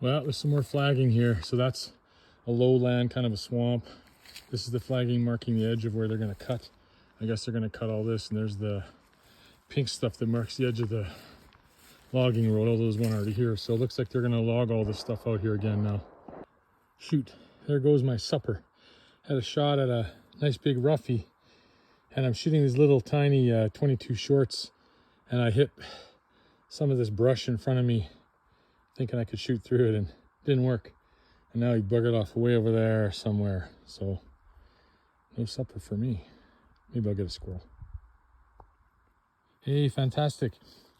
Well, there's some more flagging here. So that's a lowland, kind of a swamp. This is the flagging marking the edge of where they're going to cut. I guess they're going to cut all this, and there's the pink stuff that marks the edge of the logging road. Although there's one already here, so it looks like they're going to log all this stuff out here again now. Shoot, there goes my supper. Had a shot at a nice big roughie, and I'm shooting these little tiny 22 shorts, and I hit some of this brush in front of me thinking I could shoot through it, and it didn't work. And now he buggered off way over there somewhere, so no supper for me. Maybe I'll get a squirrel. Hey, fantastic.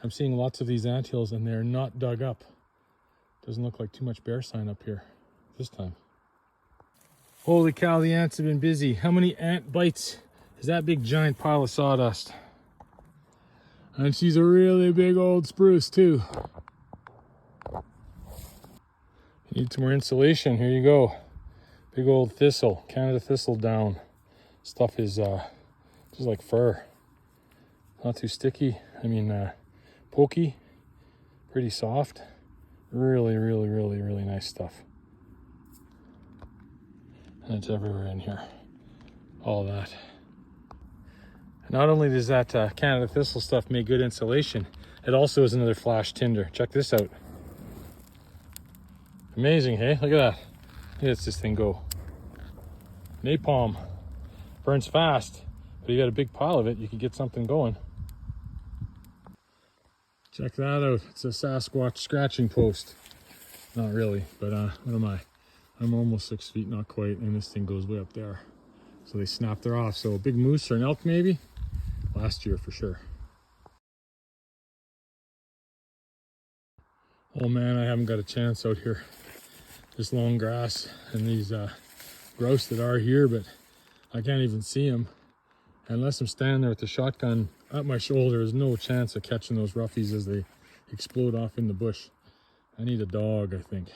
I'm seeing lots of these anthills, and they're not dug up. Doesn't look like too much bear sign up here this time. Holy cow, the ants have been busy. How many ant bites is that big giant pile of sawdust? And she's a really big old spruce too. Need some more insulation. Here you go. Big old thistle, Canada thistle down. Stuff is just like fur. Not too sticky. I mean, pokey. Pretty soft. Really, really, really, really nice stuff. And it's everywhere in here. All that. Not only does that Canada thistle stuff make good insulation, it also is another flash tinder. Check this out. Amazing, hey? Look at that. Look at this thing go. Napalm. Burns fast, but you got a big pile of it, you could get something going. Check that out. It's a Sasquatch scratching post. Not really, but what am I? I'm almost 6 feet, not quite, and this thing goes way up there. So they snapped her off. So a big moose or an elk maybe? Last year for sure. Oh man, I haven't got a chance out here. This long grass and these grouse that are here, but I can't even see them. Unless I'm standing there with the shotgun at my shoulder, there's no chance of catching those roughies as they explode off in the bush. I need a dog, I think.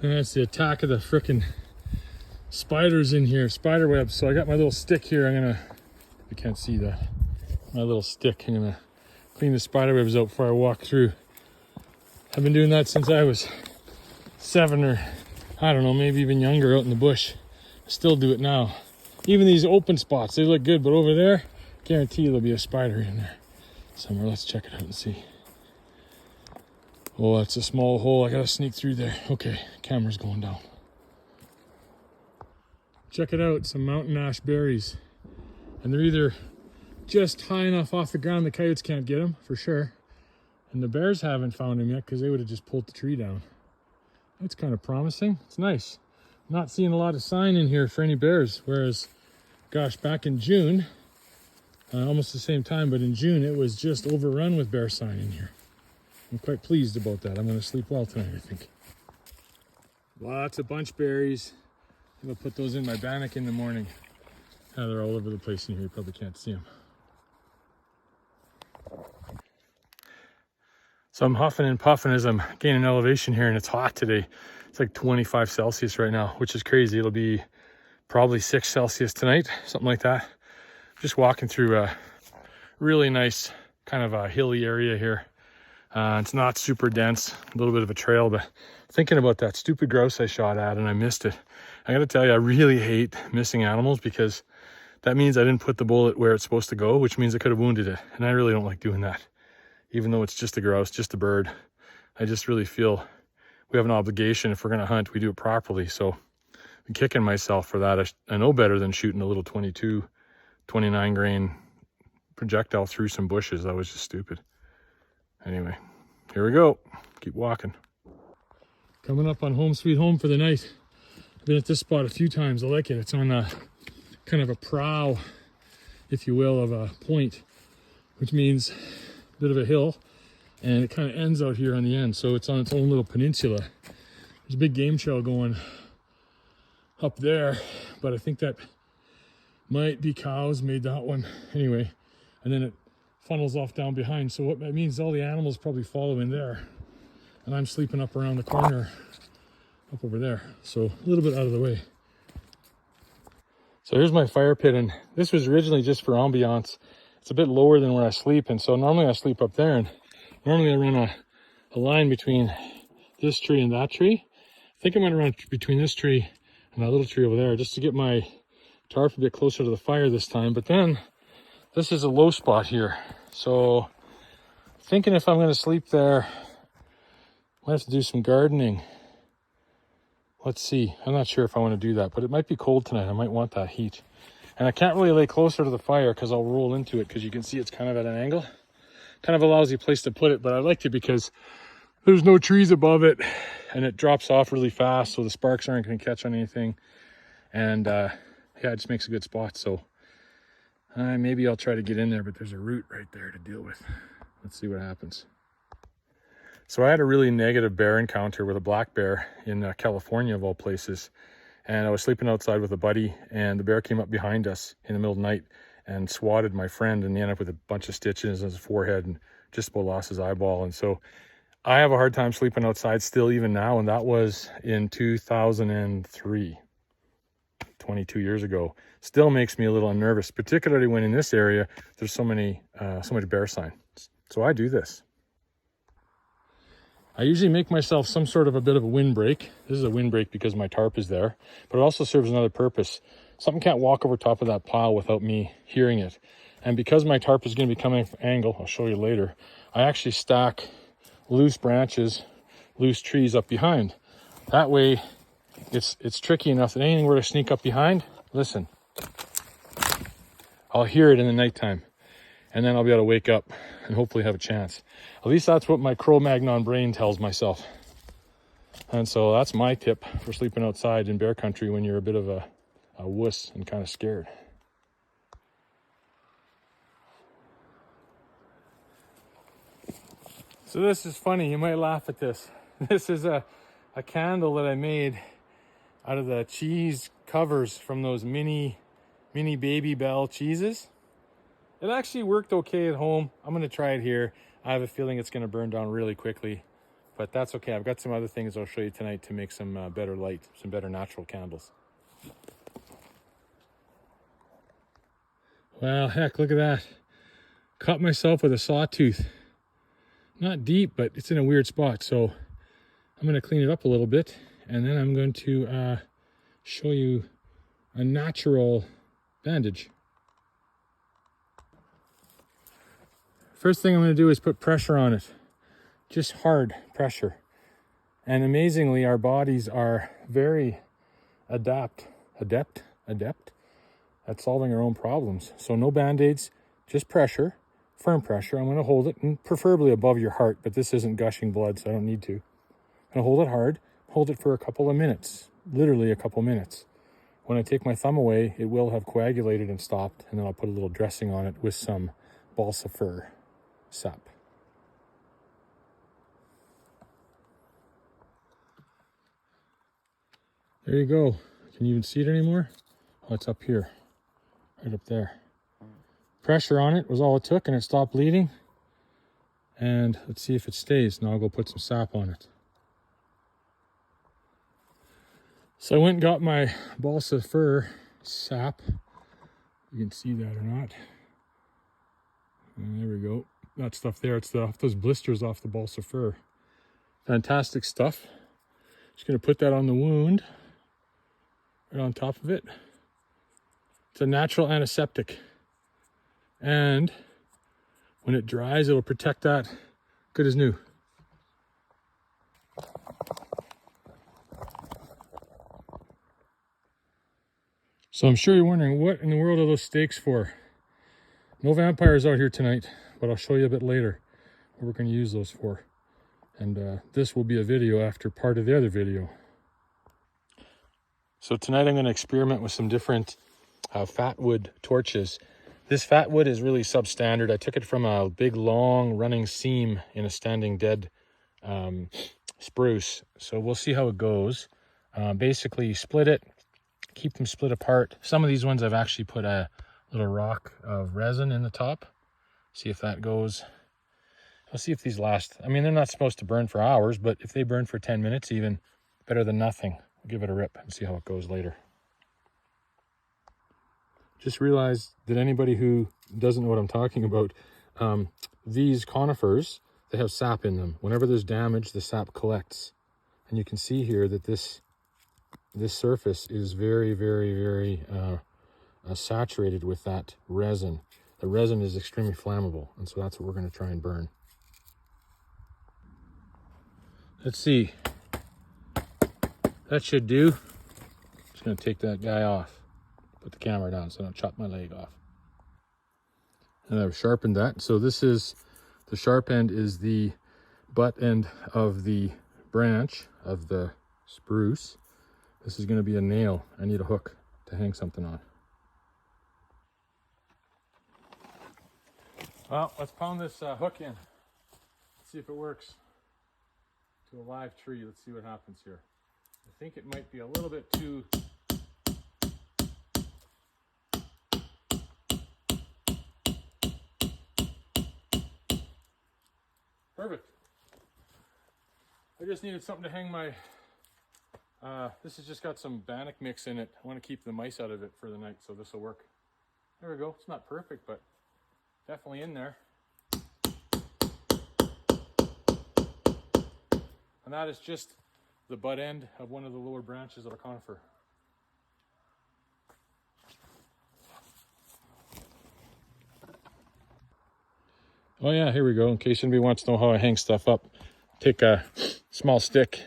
And that's the attack of the frickin' spiders in here, spider webs. So I got my little stick here. I'm gonna, you can't see that, my little stick. I'm gonna clean the spider webs out before I walk through. I've been doing that since I was 7 or I don't know, maybe even younger out in the bush. I still do it now. Even these open spots, they look good, but over there, guarantee there'll be a spider in there somewhere. Let's check it out and see. Oh, that's a small hole. I gotta sneak through there. Okay, camera's going down. Check it out, some mountain ash berries. And they're either just high enough off the ground the coyotes can't get them, for sure. And the bears haven't found them yet because they would have just pulled the tree down. That's kind of promising. It's nice. Not seeing a lot of sign in here for any bears. Whereas, gosh, back in June, almost the same time, but in June, it was just overrun with bear sign in here. I'm quite pleased about that. I'm going to sleep well tonight, I think. Lots of bunch berries. I'm going to put those in my bannock in the morning. Now they're all over the place in here. You probably can't see them. So I'm huffing and puffing as I'm gaining elevation here, and it's hot today. It's like 25 Celsius right now, which is crazy. It'll be probably 6 Celsius tonight, something like that. Just walking through a really nice kind of a hilly area here. It's not super dense, a little bit of a trail, but thinking about that stupid grouse I shot at and I missed it. I gotta tell you, I really hate missing animals because that means I didn't put the bullet where it's supposed to go, which means I could have wounded it. And I really don't like doing that. Even though it's just a grouse, just a bird. I just really feel we have an obligation. If we're gonna hunt, we do it properly. So I'm kicking myself for that. I know better than shooting a little 22, 29 grain projectile through some bushes. That was just stupid. Anyway, here we go. Keep walking. Coming up on home sweet home for the night. I've been at this spot a few times. I like it. It's on a kind of a prow, if you will, of a point, which means a bit of a hill, and it kind of ends out here on the end. So it's on its own little peninsula. There's a big game trail going up there, but I think that might be cows made that one anyway. And then it funnels off down behind. So what that means, all the animals probably follow in there. And I'm sleeping up around the corner, up over there. So a little bit out of the way. So here's my fire pit, and this was originally just for ambiance. It's a bit lower than where I sleep, and so normally I sleep up there, and normally I run a line between this tree and that tree. I think I'm gonna run between this tree and that little tree over there just to get my tarp a bit closer to the fire this time. But then this is a low spot here. So thinking if I'm gonna sleep there, I might have to do some gardening. Let's see, I'm not sure if I wanna do that, but it might be cold tonight. I might want that heat. And I can't really lay closer to the fire because I'll roll into it, because you can see it's kind of at an angle. Kind of a lousy place to put it, but I liked it because there's no trees above it and it drops off really fast, so the sparks aren't going to catch on anything. And yeah, it just makes a good spot. So maybe I'll try to get in there, but there's a root right there to deal with. Let's see what happens. So I had a really negative bear encounter with a black bear in California, of all places. And I was sleeping outside with a buddy, and the bear came up behind us in the middle of the night and swatted my friend, and he ended up with a bunch of stitches in his forehead and just about lost his eyeball. And so I have a hard time sleeping outside still, even now, and that was in 2003, 22 years ago. Still makes me a little unnervous, particularly when in this area there's so much bear sign. So I do this. I usually make myself some sort of a bit of a windbreak. This is a windbreak because my tarp is there, but it also serves another purpose. Something can't walk over top of that pile without me hearing it. And because my tarp is going to be coming from an angle, I'll show you later, I actually stack loose branches, loose trees up behind. That way it's tricky enough that anything were to sneak up behind, listen, I'll hear it in the nighttime, and then I'll be able to wake up and hopefully have a chance. At least that's what my Cro-Magnon brain tells myself. And so that's my tip for sleeping outside in bear country when you're a bit of a wuss and kind of scared. So this is funny, you might laugh at this. This is a candle that I made out of the cheese covers from those mini Baby Bell cheeses. It actually worked okay at home. I'm gonna try it here. I have a feeling it's gonna burn down really quickly, but that's okay. I've got some other things I'll show you tonight to make some better light, some better natural candles. Well, heck, look at that. Caught myself with a sawtooth. Not deep, but it's in a weird spot. So I'm going to clean it up a little bit, and then I'm going to show you a natural bandage. First thing I'm going to do is put pressure on it. Just hard pressure. And amazingly, our bodies are very adept at solving our own problems. So no band-aids, just pressure. Firm pressure. I'm going to hold it, and preferably above your heart, but this isn't gushing blood, so I don't need to. I'm going to hold it hard, hold it for a couple of minutes, literally a couple minutes. When I take my thumb away, it will have coagulated and stopped, and then I'll put a little dressing on it with some balsa fir sap. There you go. Can you even see it anymore? Oh, it's up here, right up there. Pressure on it was all it took, and it stopped bleeding. And let's see if it stays. Now I'll go put some sap on it. So I went and got my balsa fir sap. You can see that or not. And there we go. That stuff there, it's those blisters off the balsa fir. Fantastic stuff. Just going to put that on the wound, right on top of it. It's a natural antiseptic. And when it dries, it'll protect that good as new. So I'm sure you're wondering, what in the world are those stakes for? No vampires out here tonight, but I'll show you a bit later what we're going to use those for. And this will be a video after part of the other video. So tonight I'm going to experiment with some different fat wood torches. This fat wood is really substandard. I took it from a big long running seam in a standing dead spruce. So we'll see how it goes. Basically you split it, keep them split apart. Some of these ones I've actually put a little rock of resin in the top. See if that goes. I'll see if these last. I mean, they're not supposed to burn for hours, but if they burn for 10 minutes, even better than nothing. I'll give it a rip and see how it goes later. Just realized that anybody who doesn't know what I'm talking about, these conifers, they have sap in them. Whenever there's damage, the sap collects. And you can see here that this surface is very, very, very saturated with that resin. The resin is extremely flammable, and so that's what we're going to try and burn. Let's see. That should do. Just going to take that guy off. Put the camera down so I don't chop my leg off. And I've sharpened that. So this is, the sharp end is the butt end of the branch of the spruce. This is going to be a nail. I need a hook to hang something on. Well, let's pound this hook in. Let's see if it works. To a live tree. Let's see what happens here. I think it might be a little bit too... Perfect. I just needed something to hang my... this has just got some bannock mix in it. I want to keep the mice out of it for the night, so this will work. There we go. It's not perfect, but definitely in there. And that is just the butt end of one of the lower branches of a conifer. Oh yeah, here we go. In case anybody wants to know how I hang stuff up, take a small stick,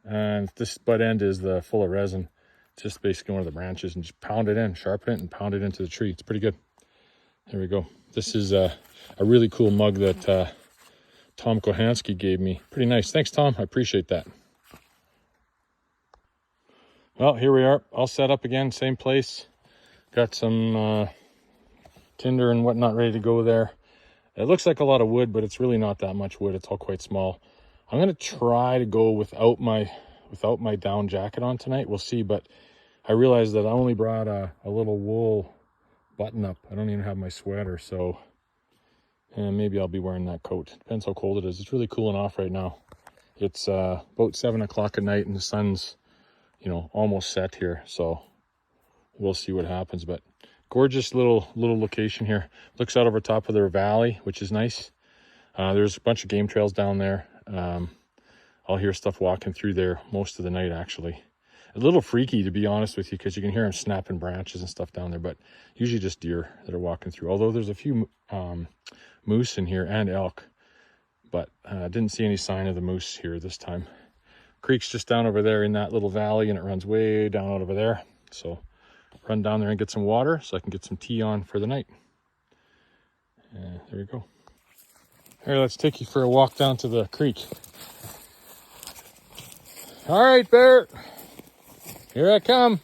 and this butt end is the full of resin. It's just basically one of the branches, and just pound it in, sharpen it, and pound it into the tree. It's pretty good. There we go. This is a really cool mug that Tom Kohansky gave me. Pretty nice. Thanks, Tom. I appreciate that. Well, here we are, all set up again, same place. Got some tinder and whatnot ready to go there. It looks like a lot of wood, but it's really not that much wood. It's all quite small. I'm gonna try to go without my down jacket on tonight. We'll see, but I realized that I only brought a little wool button up. I don't even have my sweater, so maybe I'll be wearing that coat. Depends how cold it is. It's really cooling off right now. It's about 7 o'clock at night, and the sun's, you know, almost set here, so we'll see what happens. But gorgeous little location here. Looks out over top of their valley, which is nice. There's a bunch of game trails down there. I'll hear stuff walking through there most of the night, actually. A little freaky, to be honest with you, because you can hear them snapping branches and stuff down there, but usually just deer that are walking through. Although there's a few moose in here and elk, but didn't see any sign of the moose here this time. Creek's just down over there in that little valley, and it runs way down out over there. So run down there and get some water so I can get some tea on for the night. There we go. Here, let's take you for a walk down to the creek. All right, Bear. Here I come.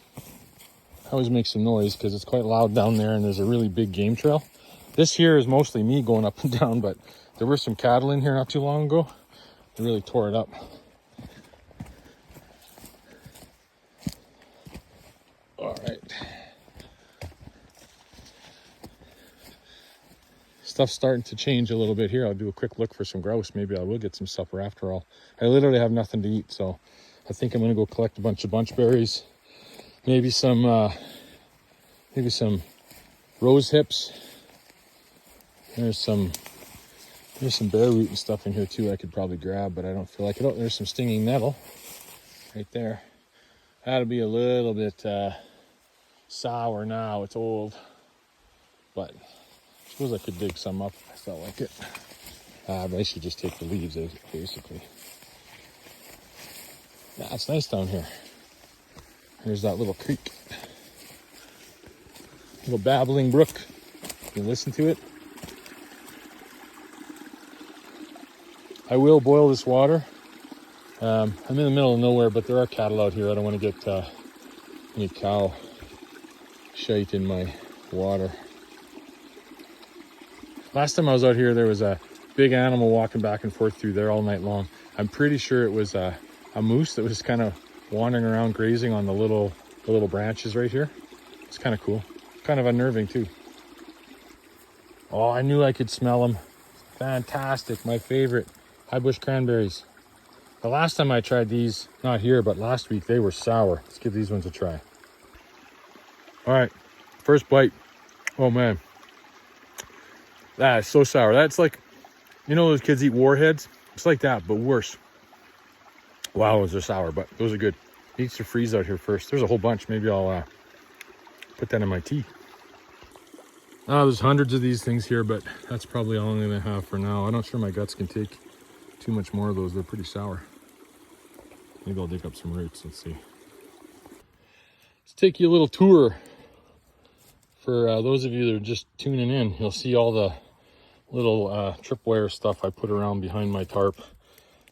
I always make some noise because it's quite loud down there, and there's a really big game trail. This here is mostly me going up and down, but there were some cattle in here not too long ago. They really tore it up. All right. Stuff's starting to change a little bit here. I'll do a quick look for some grouse. Maybe I will get some supper after all. I literally have nothing to eat, so I think I'm gonna go collect a bunch of bunch berries. Maybe some rose hips. There's some bear root and stuff in here too I could probably grab, but I don't feel like it. Oh, there's some stinging nettle right there. That'll be a little bit sour now. It's old, but I suppose I could dig some up if I felt like it. But I should just take the leaves, basically. Yeah, it's nice down here. There's that little creek. Little babbling brook. You can listen to it. I will boil this water. I'm in the middle of nowhere, but there are cattle out here. I don't want to get any cow shite in my water. Last time I was out here, there was a big animal walking back and forth through there all night long. I'm pretty sure it was a moose that was kind of wandering around grazing on the little the little branches right here. It's kind of cool. Kind of unnerving too. Oh, I knew I could smell them. Fantastic, my favorite. High bush cranberries. The last time I tried these, not here, but last week, they were sour. Let's give these ones a try. All right, first bite. Oh man, that is so sour. That's like, you know those kids eat warheads? It's like that, but worse. Wow, those are sour, but those are good. Needs to freeze out here first. There's a whole bunch. Maybe I'll put that in my tea. There's hundreds of these things here, but that's probably all I'm gonna have for now. I'm not sure my guts can take too much more of those. They're pretty sour. Maybe I'll dig up some roots. Let's see. Let's take you a little tour. For those of you that are just tuning in, you'll see all the little tripwire stuff I put around behind my tarp.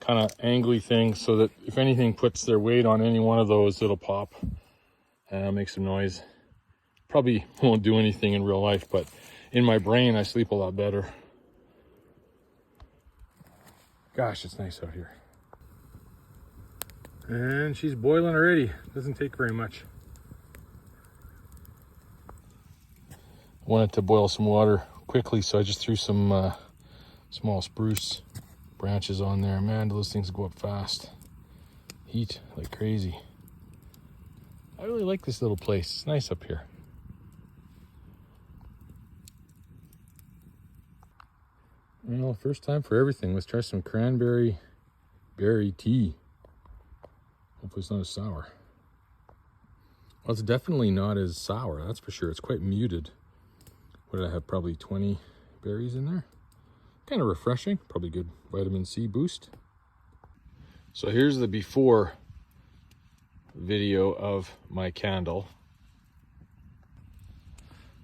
Kind of angly things so that if anything puts their weight on any one of those, it'll pop and make some noise. Probably won't do anything in real life, but in my brain, I sleep a lot better. Gosh, it's nice out here. And she's boiling already. Doesn't take very much. I wanted to boil some water quickly, so I just threw some small spruce branches on there. Man, those things go up fast. Heat like crazy. I really like this little place. It's nice up here. You know, first time for everything. Let's try some cranberry berry tea. Hopefully it's not as sour. Well, it's definitely not as sour, that's for sure. It's quite muted. What did I have? Probably 20 berries in there. Kind of refreshing. Probably good vitamin C boost. So here's the before video of my candle.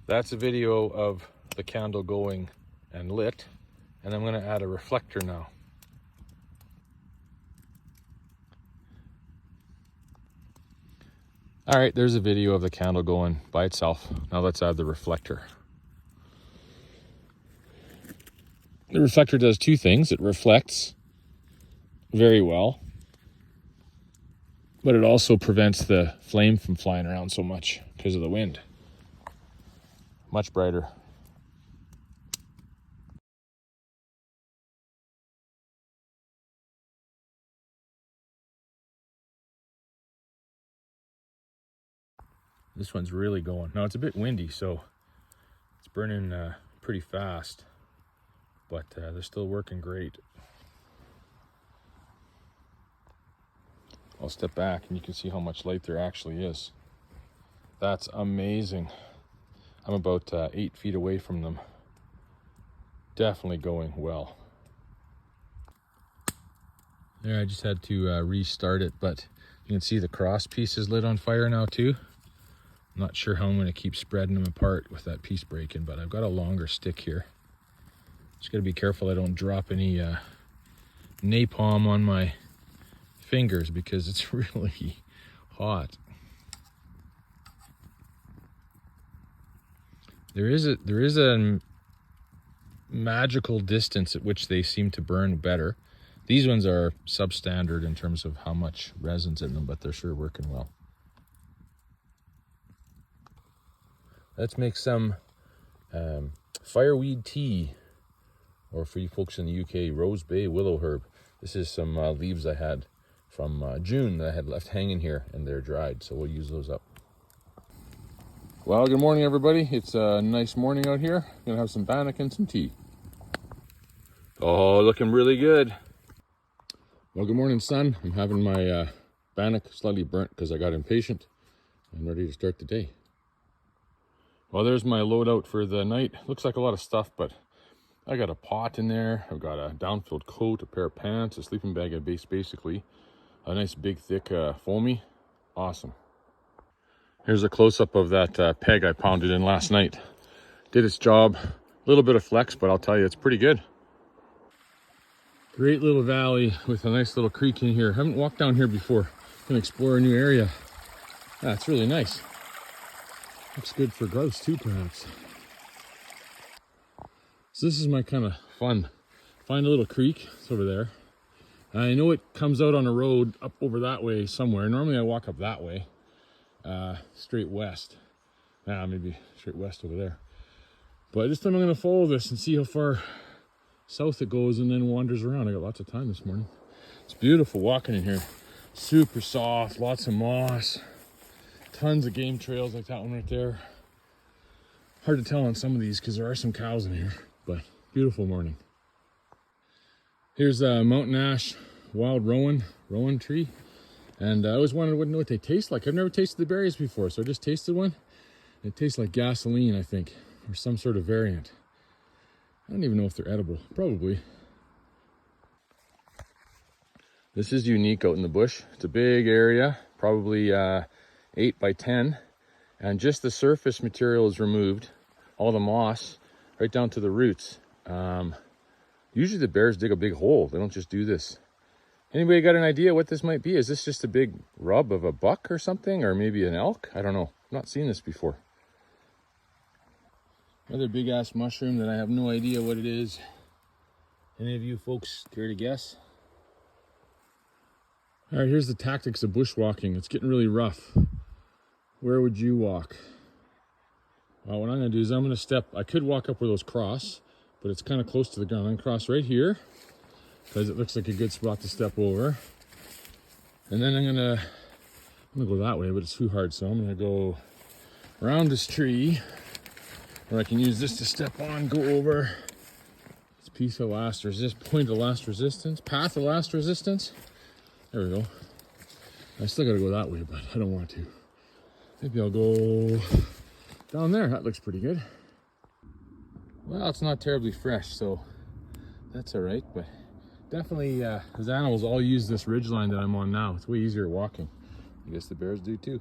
That's a video of the candle going and lit. And I'm going to add a reflector now. All right, there's a video of the candle going by itself. Now let's add the reflector. The reflector does two things. It reflects very well, but it also prevents the flame from flying around so much because of the wind. Much brighter. This one's really going. Now it's a bit windy, so it's burning pretty fast, but they're still working great. I'll step back and you can see how much light there actually is. That's amazing. I'm about 8 feet away from them. Definitely going well. There, I just had to restart it, but you can see the cross piece is lit on fire now too. I'm not sure how I'm going to keep spreading them apart with that piece breaking, but I've got a longer stick here. Just got to be careful I don't drop any napalm on my fingers because it's really hot. There is a magical distance at which they seem to burn better. These ones are substandard in terms of how much resin's in them, but they're sure working well. Let's make some fireweed tea, or for you folks in the UK, rose bay willow herb. This is some leaves I had from June that I had left hanging here, and they're dried, so we'll use those up. Well, good morning, everybody. It's a nice morning out here. Gonna have some bannock and some tea. Oh, looking really good. Well, good morning, sun. I'm having my bannock slightly burnt because I got impatient. I'm ready to start the day. Well, there's my loadout for the night. Looks like a lot of stuff, but I got a pot in there. I've got a down-filled coat, a pair of pants, a sleeping bag at base, basically. A nice big, thick foamy. Awesome. Here's a close-up of that peg I pounded in last night. Did its job. A little bit of flex, but I'll tell you, it's pretty good. Great little valley with a nice little creek in here. Haven't walked down here before. Gonna explore a new area. Yeah, it's really nice. Looks good for grouse too, perhaps. So this is my kind of fun. Find a little creek. It's over there. I know it comes out on a road up over that way somewhere. Normally I walk up that way. straight west. Maybe straight west over there. But this time I'm going to follow this and see how far south it goes and then wanders around. I got lots of time this morning. It's beautiful walking in here. Super soft, lots of moss, tons of game trails like that one right there. Hard to tell on some of these because there are some cows in here, but beautiful morning. Here's a mountain ash wild rowan tree. And I always wondered what they taste like. I've never tasted the berries before, so I just tasted one. It tastes like gasoline, I think, or some sort of variant. I don't even know if they're edible. Probably. This is unique out in the bush. It's a big area, probably 8 by 10. And just the surface material is removed. All the moss, right down to the roots. Usually the bears dig a big hole. They don't just do this. Anybody got an idea what this might be? Is this just a big rub of a buck or something? Or maybe an elk? I don't know. I've not seen this before. Another big ass mushroom that I have no idea what it is. Any of you folks care to guess? All right, here's the tactics of bushwalking. It's getting really rough. Where would you walk? Well, what I'm gonna do is I'm gonna step, I could walk up where those cross, but it's kind of close to the ground. I'm gonna cross right here, because it looks like a good spot to step over. And then I'm gonna go that way, but it's too hard, so I'm gonna go around this tree, where I can use this to step on, go over. It's piece of last point of last resistance, path of last resistance. There we go. I still gotta go that way, but I don't want to. Maybe I'll go down there. That looks pretty good. Well, it's not terribly fresh, so that's all right, but definitely, those animals all use this ridgeline that I'm on now. It's way easier walking. I guess the bears do too.